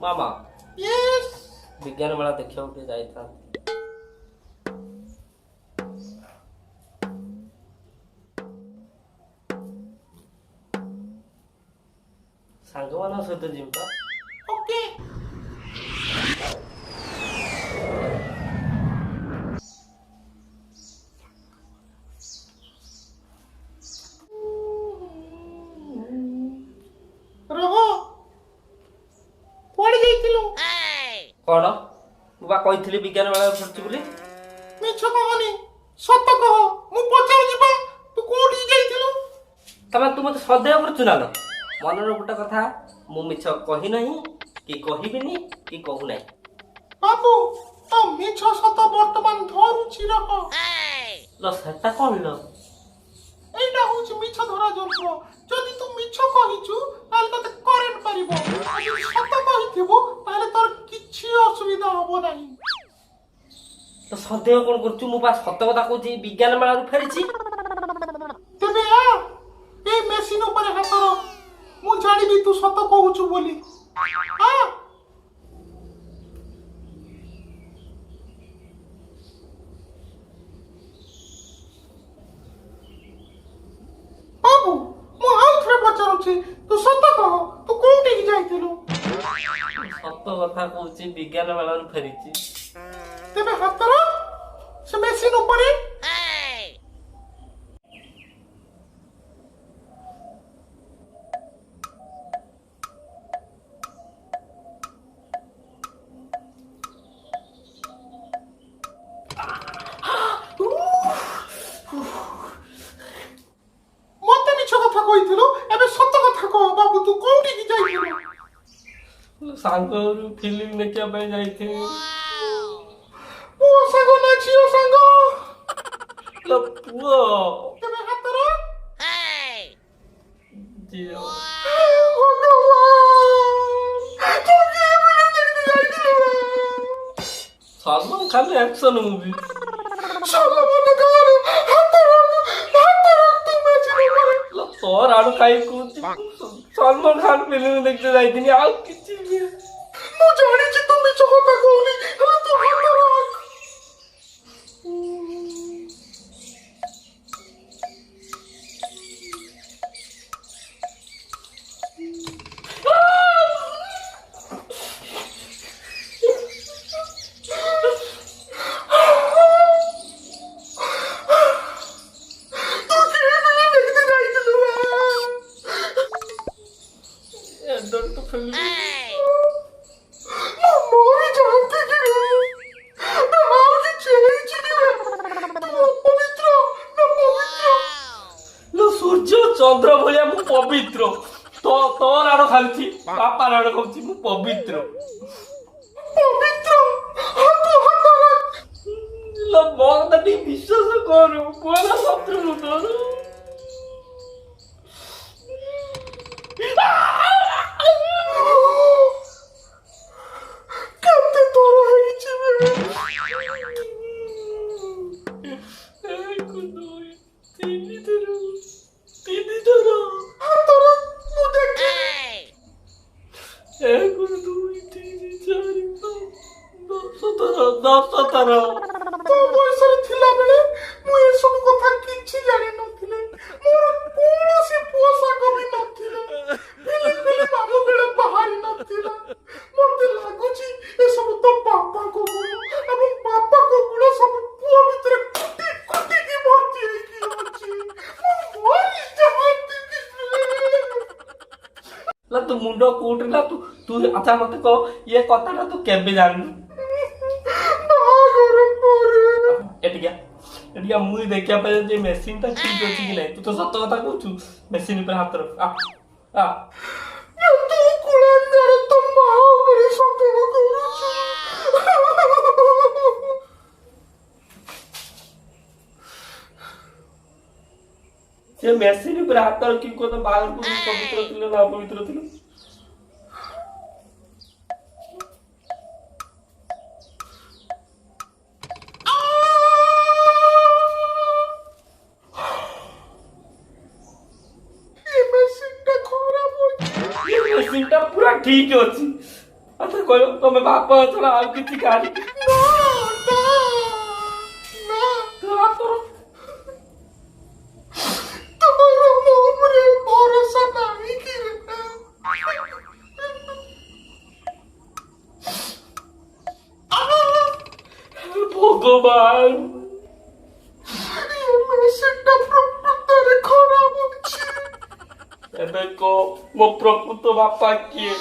मामा yes विज्ञान मेला देखिया उठे जाइथा सांगवाना सहित जिमता ओके रहो पड़ी जाइथिलु कौन बुआ कहिथिली विज्ञान मेला पड़छि बोली मिछ कहनी सत कह मु पचार जिबा तू कोठी जाइथिलु तमे तू मते सदेह करछु ना मनर गोटे कथा मु मिछ कहि नहीं कि कहिबिनी कि कहू नहीं बाबू तो मिछ सत वर्तमान धरुछि रह लो सेटा कोन लो एटा होछि मिछ धरा जंत्र जदि तू मिछ कहिछु ताले तते करेंट पारिबो जदि सत कहिथिबो ताले तोर किछि असुविधा होबो नाही तो सदेह कोन करछु मु बा सत कथा कहूछि विज्ञान मेला रु फेरिछि तेबे आ ए मेसिन ऊपर हाथ रख मु जानिबी तू सत कहूछु बोली आ बाबू मु आउ थरे पचारुछि तू सत कह तू कोठी जाइथिलु सत कथा कहूछि विज्ञान मेला रु फेरिछि तेबे हाथ रख से मेसिन ऊपर मते मिछ कथा कहिथिलु एबे सत कथा कह बाबू तू कोठी की जाइथिलु सांग फिल्म देखिया पे जाइथे ओ संग ना छियो संग लो पुओ तेबे हाथ रख जियो सलमान खान एक्शन मूवी लो तोर आडू काई कुछ सलमान खान फिल्म देखते जाइथिनी आ किछि भी डोंट फिल्म लो सूर्य चंद्र भलिया मु पवित्र तो तोर आडो खालछि पापा आडो खालछि मु पवित्र लो मोर दी विश्वास करू बोला शत्रु मु तोर तो बयसरे थिला बेले मु ए सब कथा किछि जानि नथिले मोर कोनोसी पुओ साग भी नथिले फिल्म बाबू बेले बाहरी नथिला मते लागुची ए सब तो पापा को गुण एवं पापा को गुण सब पुओ भितरे कुटी कुटी की भर्ती है की अछि मु मोरी जहाती ला तू मुंडो कोटला तू तू अच्छा मते को ये कथा ना तू केबे जानू एटिया मुई देखिया पे जे मशीन ता ठीक अछि कि नै तू तो सत्य कथा कहू मशीन पर हाथ रख आ तू कुळंदर तो माओ बड़ी सते करूची से मशीन पर हाथ रख को तो बाहर को पवित्र थिले ना पवित्र थिले ठीक ଅଛି କହିବ ତମେ ବାପ ଛଡା ଆଉ କିଛି କାଢି ନା ନା ନା ତୋର ତୋର ମୋ ଉପରେ ଭରସା ନାହିଁ କି ରେ? ଭଗବାନ ଏ ମେସିନଟା ପ୍ରକୃତରେ ଖରାପ ଅଛି। ଏବେ କହ ମୋ ପ୍ରକୃତ ବାପା କିଏ?